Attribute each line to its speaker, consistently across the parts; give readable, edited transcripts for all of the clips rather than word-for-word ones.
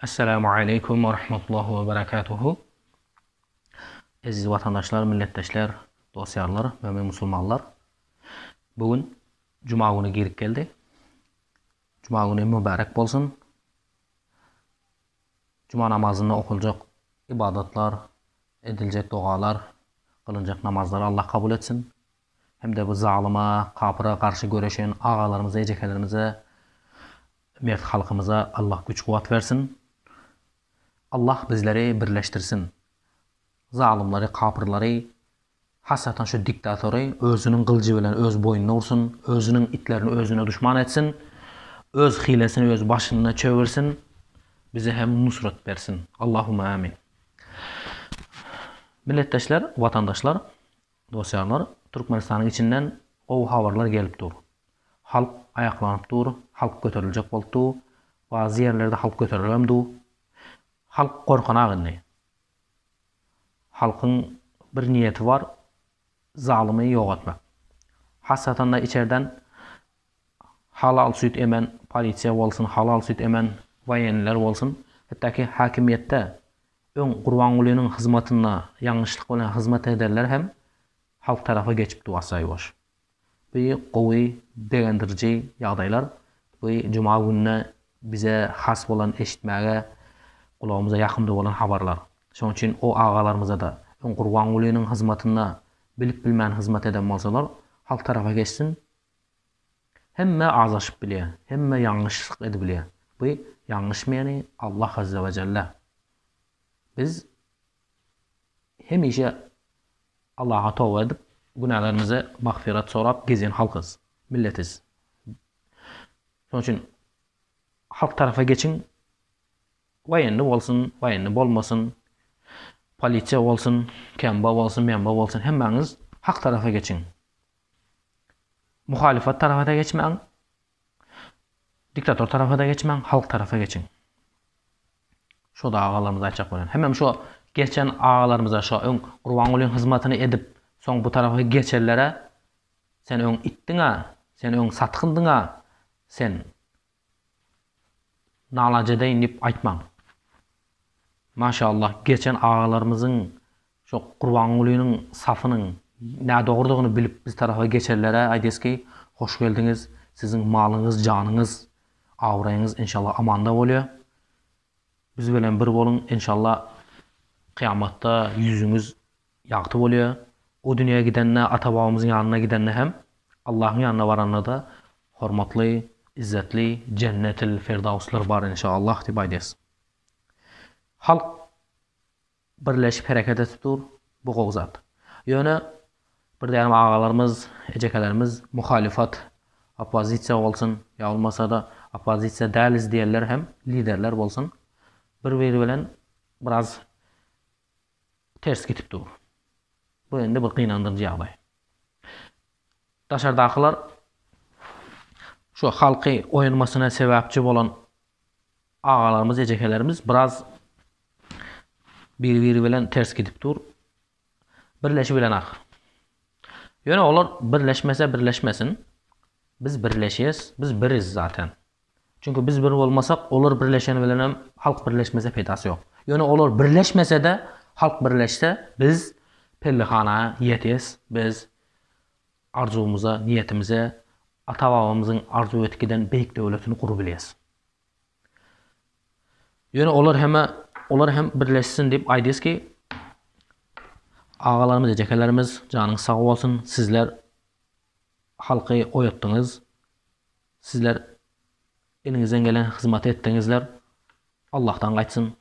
Speaker 1: Esselamu Aleyküm ve Rahmetullahu ve Berekatuhu. Aziz vatandaşlar, milletteşler, dostlarlar, mümin musulmanlar. Bugün Cuma günü girip geldi. Cuma günü mübarek bolsun. Cuma namazında okunacak ibadetler, edilecek dualar, kılınacak namazları Allah kabul etsin. Hem de bu zalıma, kapıra karşı göreşen ağalarımıza, ecekelerimize, mert halkımıza Allah güç kuvvet versin. Allah bizleri birleştirsin. Zalimleri, kapırları, hasatan şu diktatörü özünün kılıcı bilen öz boynuna vursun, özünün itlerini özüne düşman etsin, öz hilesini öz başına çevirsin, bize hem nusret versin. Allahümme amin. Milletteşler, vatandaşlar, dostlarlar, Türkmenistan'ın içinden o haberler gelip dur. Halk ayaklanıp dur, halk götürülecek oldu, bazı yerlerde halk götürülemdi. Halk korkan ağınne. Halkın bir niyeti var, zalimi yok etmek. Hasatan da içeriden halal süt emen polisiya olsun, halal süt emen vayenler olsun. Hatta ki hakimiyette ön Kurbanguly'nin hizmetine yanlışlık olan hizmet ederler hem halk tarafa geçip duasayı var. Bu kovi degendirici yağdaylar. Bu Cuma gününe bize has olan eşitmeye kulağımıza yakında olan haberler. Şonun için o ağalarımıza da ön Kurbanguly'nin hizmetine bilip bilmeyen hizmet eden olsalar halk tarafa geçsin. Hemme azlaşıp biliyor, hemme yanlışlık edip biliyor. Bu yanlışmayani Allah Azze ve Celle. Biz hemişe Allah'a tövbe edip günahlarımıza mağfiret sorap gezen halkız, milletiz. Şonun için halk tarafa geçin. Vayenli olsun, vayenli olmasın, polisiya olsun, kemba olsun, memba olsun, hemmeniz hak tarafa geçin. Muhalefet tarafa da geçmeyin, diktatör tarafa da geçmeyin, halk tarafa geçin. Şu da ağalarımıza açık olun. Hemen şu geçen ağalarımıza şu ön Kurbanguly'nin hizmetini edip son bu tarafa geçerlere sen ön ittin ha, sen ön satkındın ha, sen nalacedeyim deyip aytmam. Maşallah geçen ağalarımızın şu Kurbanguly'nin safının ne doğurduğunu bilip biz tarafa geçerlere aydes ki hoş geldiniz. Sizin malınız, canınız, avrayınız inşallah amanda oluyor. Biz bilen bir bolun inşallah kıyamatta yüzünüz yaktı oluyor. O dünyaya gidenle ata babamızın yanına gidenle hem Allah'ın yanına varanla da hormatlı, izzetli cennetil firdavslar var inşallah deyip aydes. Halk birleşip hareket etip dur bu qoğzat. Yöne bir diyelim ağalarımız, ecekelerimiz muhalifat, opozisiya olsun, ya olmasa da opozisiya değiliz diyenler hem liderler olsun. Bir bilen biraz ters gitip dur. Bu endi bir kıynandırıcı yağday. Daşardakiler şu halkı oyunmasına sebepçi olan ağalarımız, ecekelerimiz biraz bir bilen ters gidip dur. Birleşi bilen ağır. Yani onlar birleşmesin. Biz birleşiyiz. Biz biriz zaten. Çünkü biz bir olmasak olur birleşen bilen halk birleşmese peydası yok. Yani olur birleşmese de halk birleşse biz pellixanaya yetiyiz. Biz arzumuza, niyetimize, ata babamızın arzu etkiden beyik devletini kuru biliyiz. Yani onlar hem birleşsin deyip aydiz ki ağalarımız, ecekelerimiz canınız sağ olsun. Sizler halkı oyattınız. Sizler elinizden gelen hizmet ettinizler. Allah'tan kaçsın.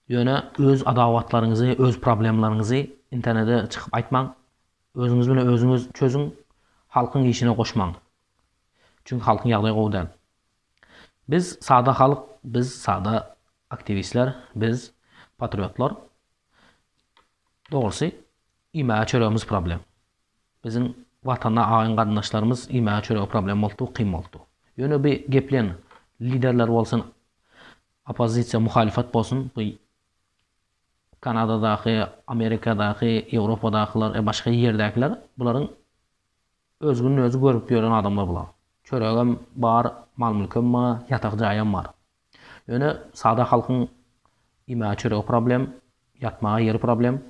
Speaker 1: Yani öz adavatlarınızı, öz problemlerinizi internete çıkıp aytmang. Özünüz bilen özünüz çözün. Halkın işine koşmang. Çünkü halkın yağdayı qoğdan. Biz sağda halk, biz sağda aktivistler, biz patriotlar. Doğrusu iməyə çörəyimiz problem. Bizim vatanda ağın qardaşlarımız iməyə çörəyə problem oldu, qıyım oldu. Yani bir geplen liderler olsun, opozisiya, muhalifat olsun, bu Kanada'daki, Amerika'daki, Avrupa'dakiler, başka yerdekiler, bunların özgünün özü görüp gören adamlar bular. Çörəyim var, mal mülküm var, yatak jayım var. Öne sada halkın imaçörü problem, yatmağa yeri problem,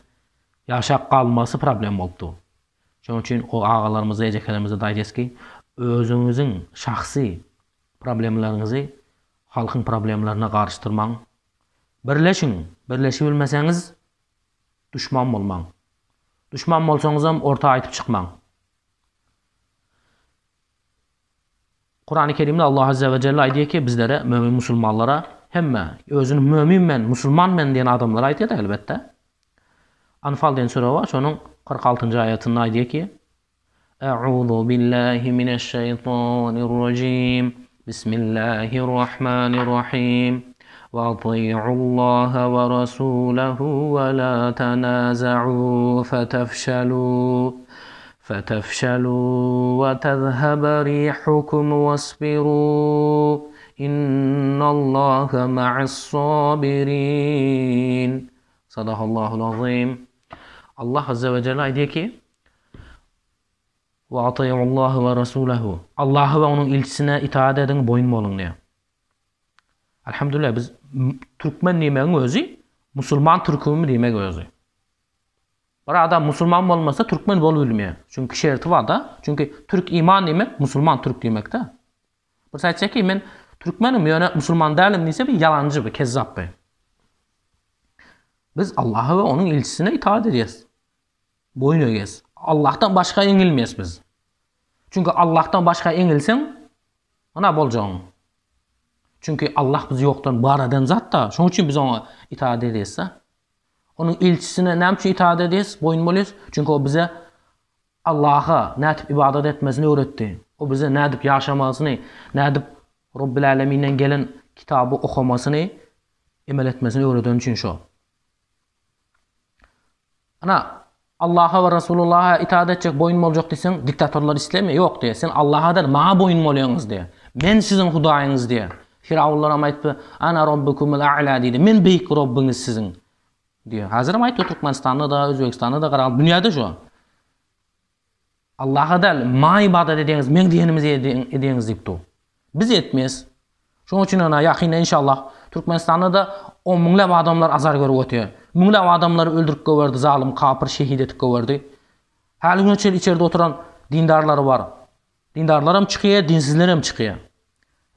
Speaker 1: yaşap kalması problem oldu. Şoň üçin o ağalarymyza, ejekelerimize daýdys ki, özüňiziň şahsy problemleriňizi halkyň problemlerine garşdyrmaň. Birleşiň, birleşip bilmeseňiz düşman bolmaň. Düşman bolsaňyz hem orta aýtyp çykmaň. Kur'an-ı Kerimde Allah Azze ve Celle aýdýar ki, bizlere, mömin musulmanlara, hemme özüni möminmen, musulmanmen diýen adamlara aýdýar elbetde. Anfal diýen sure bar, şonuň 46-njy aýatynda aýdýar ki: A'udhu billahi mineşşeytanirracim. Bismillahirrahmanirrahim. Ve atii'ullaha ve rasulahu ve la tanaza'u فتفشلوا وتذهب ريحكم واصبروا إن الله مع الصابرين. Sadaqallahul azim. Allah Azze ve Celle aýdýar ki: "Ve atii'ullaha ve rasulahu." Allah'a ve onun elçisine itaat edin, boyun bolun diýär. Elhamdülillah biz Türkmen diýmegiň özü musulman türkümi diýmek özü. Bir adam musulman bolmasa Türkmen bolup bilmeýär. Çünki şerti var da. Çünki Türk iman demek, musulman Türk demek de. Bir saýtsa ki men Türkmenim, ýöne musulman dälim diýse bir yalancı, bir kezzap. Biz Allah'a ve onun elçisine itaat edýäs. Boyun öýäs. Allah'tan başga eňilmeýäs biz. Çünki Allah'tan başga eňilseň, ana boljagyň. Çünki Allah bizi ýokdan bar eden zat da, şoň üçin biz ona itaat edýäs. Onun elçisine näme itaat edýäs, boyun bolýas? Çünki o bize Allah'a nädip ibadet etmesini öğretti. O bize nädip ýaşamasyny, nädip Rabbil Alaminden gelen kitabı okumasyny, emel etmesini öğreden üçin şo. Ana Allah'a ve Resulullah'a itaat edecek boyun boljak diýsen, diktatorlar islämi? Ýok diýär. Sen Allah'a der, maňa boyun bolýaňyz diýär. Men siziň hudaýyňyz diýär. Firavunlar aýtdy, ana rabbukumul a'la diýdi. Men beýik Rabbiňiz siziň diýär. Hazır aýtdy Türkmenistanda da, Özbekistanda da, garal dünýäde şo. Allah'a der, maňa ibadet edýäňiz, men diýenimizi edýäňiz diýipdi. Biz etmeýäs. Şoň üçin ana ýakynda inşallah Türkmenistanda da 10 minglap adamlar azar görüp ötýär. Minglap adamları öldürüp gowerdi, zalim, kapır, şehit etip gowerdi. Hali günçe içeride oturan dindarları var. Dindarlar hem çykýar, dinsizler hem çykýar.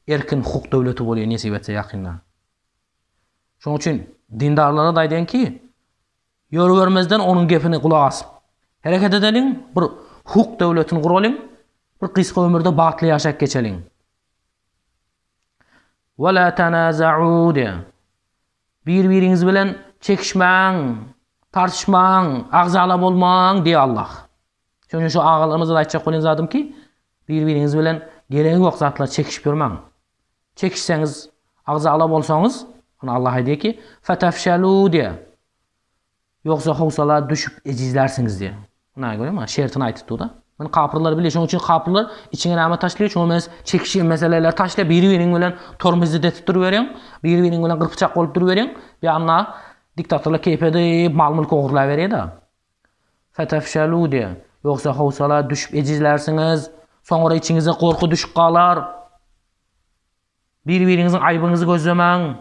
Speaker 1: Erkin hukuk döwleti bolýar nesip etse ýakynda. Şoň üçin dindarlara da aýdýan ki, ýöre bermezden onun gepini kulak asyp hereket edeliň, bir hukuk döwletini guralyň, bir kysga ömürde batly ýaşap geçeliň. Ve la tanaza'u diýär. Bir-biriňiz bilen çekişmäň, tartışmaň, agzala bolmaň diýär Allah. Şoň şu agalarymyza aýtjak bolan zadym ki, bir-biriňiz bilen geregi ýok zatlar çekişip ýörmäň. Çekişseňiz, agzala bolsaňyz, ana Allah aýdýar ki, "Fatafşalu" diýär. Ýoksa howsala düşüp ejizlersiňiz diýär. Buna görýärmi? Şertini aýtdy da. Men kapırlar bilir. Şoň üçin kapırlar içine näme taşlaýar? Şoň mes çekişen meseleler taşla bir-biriň bilen tormozdy detip durýaryň, bir-biriň bilen gyrpçak bolup durýaryň. Bir anna diktatorlar keypede mal-mülk ogurlap berýär da. Fatafşalu diýär. Ýoksa howsala düşüp ejizlersiňiz, soňra içiňize korku düşüp galar. Bir-biriňiziň aýbyňyzy gözlemäň.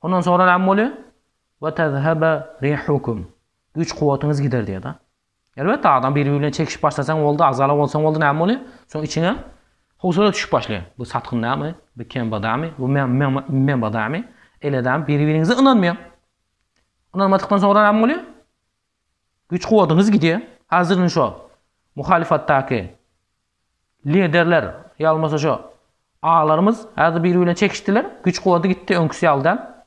Speaker 1: Ondan sonra näme bolýar? Wa tazhaba rihukum. Güç kuwatyňyz gider diýär da. Elbette adam bir-biriyle çekişip başlasan oldu, azala olsan oldu, näme bolýar? Soň içine howsala düşüp başlaýar. Bu satqyn näme? Bu kim badamy? Bu men badamy? Eledem bir-biriňize inanmaýar. Inanmadykdan sonra näme bolýar? Güç kuwatyňyz gidýär. Hazıryn şo muhalifatdaky liderler, ýalmasa şo ağalarımız hazır bir-biriyle çekişdiler. Güç kuwaty gitdi, öňküsi aldan.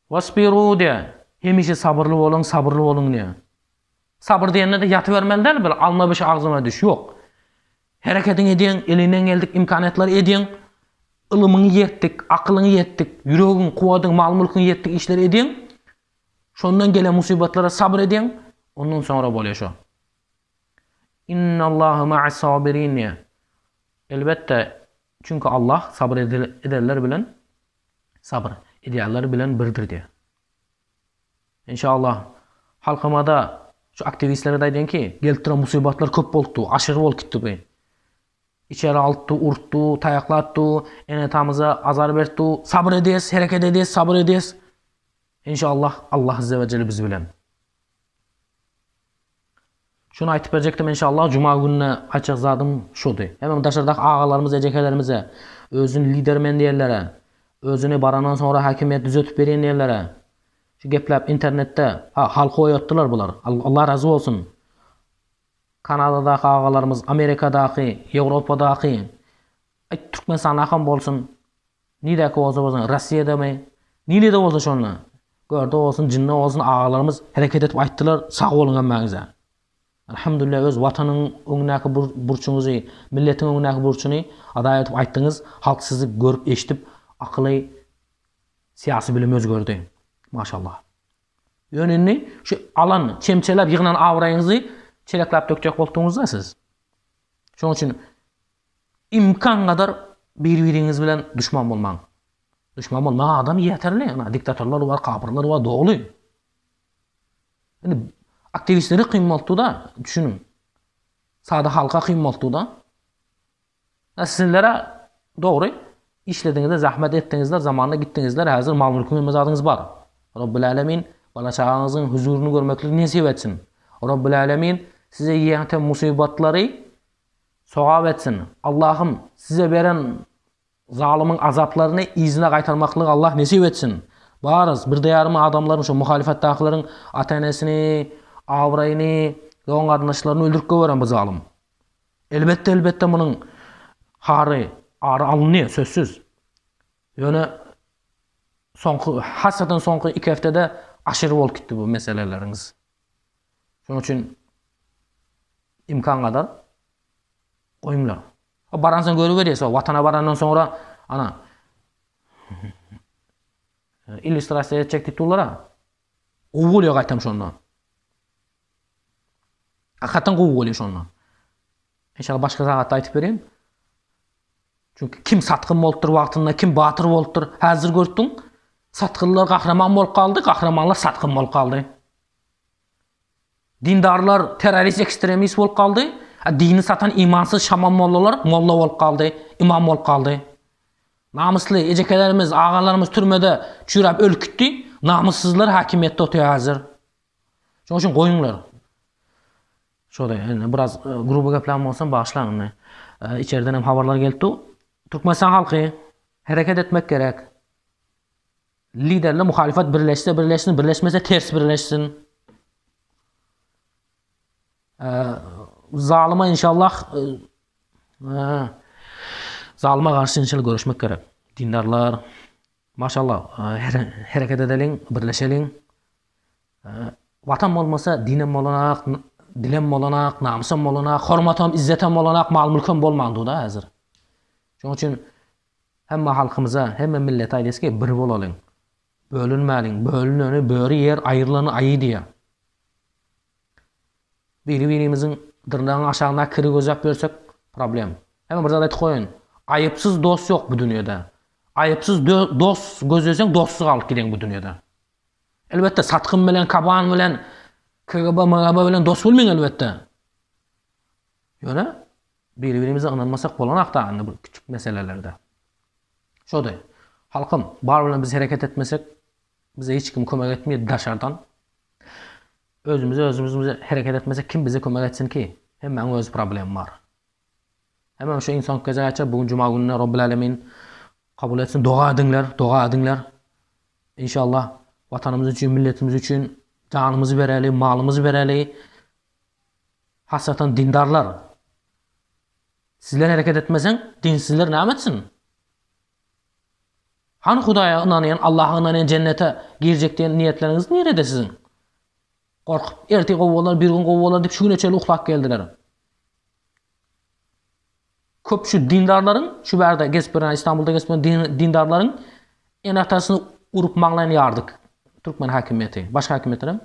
Speaker 1: Wasbiru diýär. Hemişe sabırlı olun, sabırlı olun diye. Sabır diýende de yatıp vermeliler, böyle alma beş ağzına düş, yok. Hareketini edin, elinden geldik imkaniyetleri edin, ılımını yettik, akılını yettik, yüreğin, kuvatın, mal mülkün yettik işleri edin. Şondan gelen musibetlere sabır edin, ondan sonra bolýar şo. İnnallâhe ma'as sabirin diye. Elbette, çünkü Allah sabır ederler bilen, sabır edýärler bilen birdir diye. İnşallah halkymada şu aktivistlere de aýdyn ki, gelip duran musibetler köp bolupdy, aşırı bolup gitdi bu. İçeri altı, urttu, tayaklattı, enetamıza azar berdi. Sabır edesiz, hareket edesiz, sabır edesiz. İnşallah Allah azze ve celle bizi bilen. Şunu aytıp berjekdim inşallah cuma gününe açık zadım şudu. Hemen daşardak ağalarımız, ejekelerimize, özün lidermen diyenlere, özünü barandan sonra hakimiyet düzeltip beren diyenlere, şu geplep internette halka oyattılar bular. Allah razı olsun. Kanada'daki ağalarımız, Amerika'daki, Avrupa'daki, Türkmenistan akım bolsun. Nideki olsa Rusya'da mı? Nide olsa şonla. Gördü olsun, cinne olsun ağalarımız hareket edip ayttılar. Sağ olun emmeğinize. Elhamdülillah öz vatanın öňündäki burçuňuzy, milletiň öňündäki burçuny ada etip aýtdyňyz. Halk sizi görüp eşitip akly siyasi bilim özgördi. Maşallah. Yönünni şu alan çemçelep ýygnan awraýyňyzy çeleklap dökjek bolduňyzda siz. Şoň üçin imkan kadar bir-biriňiz bilen düşman bolmaň. Düşman bolmaň adam ýeterli. Ana diktatorlar var, kapırlar var, dogly. Yani aktivistleri kıymaltı da düşünün. Sada halka kıymaltı da. Sizlere doğru işlediğinizde, zahmet ettiğinizde, zamanında gittiğinizde hazır mal mülkün mezadınız var. Rabbul Alemin bala çağınızın huzurunu görmekliğini nasip etsin. Rabbul Alemin size yiyenten musibatları soğab etsin. Allah'ım size veren zalimin azaplarını izine kaytarmaklığı Allah nasip etsin. Barız bir dayarımı adamların şu muhalefetdakilerin atanesini, avrayını, yoğun kardeşlerini öldürüp gören bu zalim. Elbette bunun ağrı alınıyor sözsüz. Yani hasreten sonki 2 haftede aşırı olup gitti bu meseleleriniz. Şunun için imkan kadar koyunlar. Baransan görüveriyorsa vatana barandan sonra ana illüstrasiya edecek titullara oğul yok aytam şondan. Hakikaten oğul oluyor şondan. İnşallah başka zagatta aytıp bereyim. Çünkü kim satkın bolupdur wagtynda, kim batır bolupdur. Hazır gördün. Satkınlar kahraman bolup kaldı, kahramanlar satkın bolup kaldı. Dindarlar terörist, ekstremist bolup kaldı. Dini satan imansız şaman mollalar molla bolup kaldı, imam bolup kaldı. Namuslu ejekelerimiz, ağalarımız türmede çürap ölküttü. Namussuzlar hakimiyette otuyor hazır. Şoň üçin koyunlar. Şoda yani biraz grubu gaplanma olsan başlanın. İçeriden hem haberler geldi. Türkmenistan halkı hareket etmek gerek. Liderle muhalefet birleşse birleşsin, birleşmese ters birleşsin. Zalima inşallah zalima karşı inşallah görüşmek gerek. Dindarlar maşallah hareket edelim, birleşelim. Vatan olmasa dinem olanak, dilem olanak, namusum olanak, hormatam, izzetem olanak, mal mülküm bolmandy da hazır. Şoň üçin hemme halkymyza, hemme millet aýdysky bir bolalım. Bölünmäliň, bölüneni, böri yer aýrylany aýy diýär. Biri-birimizin dırnağın aşağına kiri gözap versek problem. Hemen bir zat aytıp koyun. Ayıpsız dost yok bu dünyada. Ayıpsız dost gözlesen dostluk alıp gideň bu dünyada. Elbette satkın bilen, kaban bilen, KGB, MGB bilen dost bolmaýan elbette. Ýöne bir-birimize ynanmasak bolanak da bu küçük meselelerde. Şoda halkym bar bilen biz hareket etmesek bize hiç kim kömek etmeýär daşardan. Özümüze hareket etmesek kim bize kömek etsin ki? Hemen öz problem var. Hemen şu insan kezaça bugün cuma gününe Rabbul Alemin kabul etsin. Dua edinler. İnşallah vatanımız için, milletimiz için canımızı vereli, malımızı vereli. Hasratan dindarlar. Sizler hareket etmesen dinsizler ne etsin? Hani Hudaya inanayan, Allah'a inanayan cennete girecek diyen niyetleriniz nerede sizin? Korkup erti gowwalar, bir gün gowwalar dip şu güneçeli uhlak geldiler. Köp şu dindarların, şu berde Gesper'den İstanbul'da Gesper'den dindarların en atasını urup mağlayan yardık. Türkmen hakimiyeti, başka hakimiyetlerim.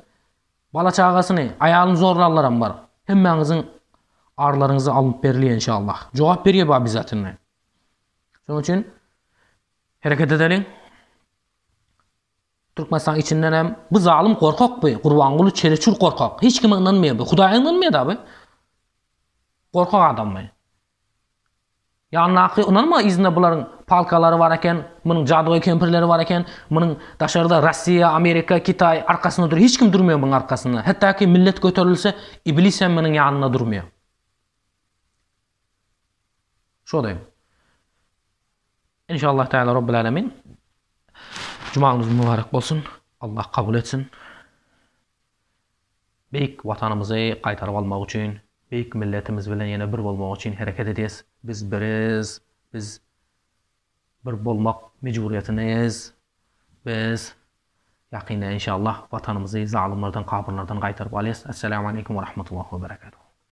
Speaker 1: Bala çağasını, ayağını zorlarlarım var. Hemmenizin arlarınızı alıp beriliyor inşallah. Cevap veriyor bu bizatinle. Şoň üçin hareket edelim. Türkmenistan içinden hem bu zalim korkak bu. Gurbangulu çeleçur korkak. Hiç kime inanmıyor bu. Hudaya inanmıyor da bu. Korkak adam bu. Yanaki onanma izinde buların palkaları var eken, bunun cadıgoy kempirleri var eken, bunun daşarda Rossiya, Amerika, Kitay arkasında duruyor. Hiç kim durmuyor bunun arkasında. Hatta ki millet götürülse iblis hem bunun yanına durmuyor. Şo dayım. İnşallah Teala Rabbul Alemin. Cumanız mübarek bolsun. Allah kabul etsin. Beyik vatanımızı qaytarıp almak için, beyik milletimiz bilen yine bir bolmak için hareket edeceğiz. Biz biriz, biz bir bolmak mecburiyetindeyiz. Biz yakında inşallah vatanımızı zalimlerden, kafirlerden qaytarıp alacağız. Esselamu aleyküm ve rahmetullahi ve berekatuhu.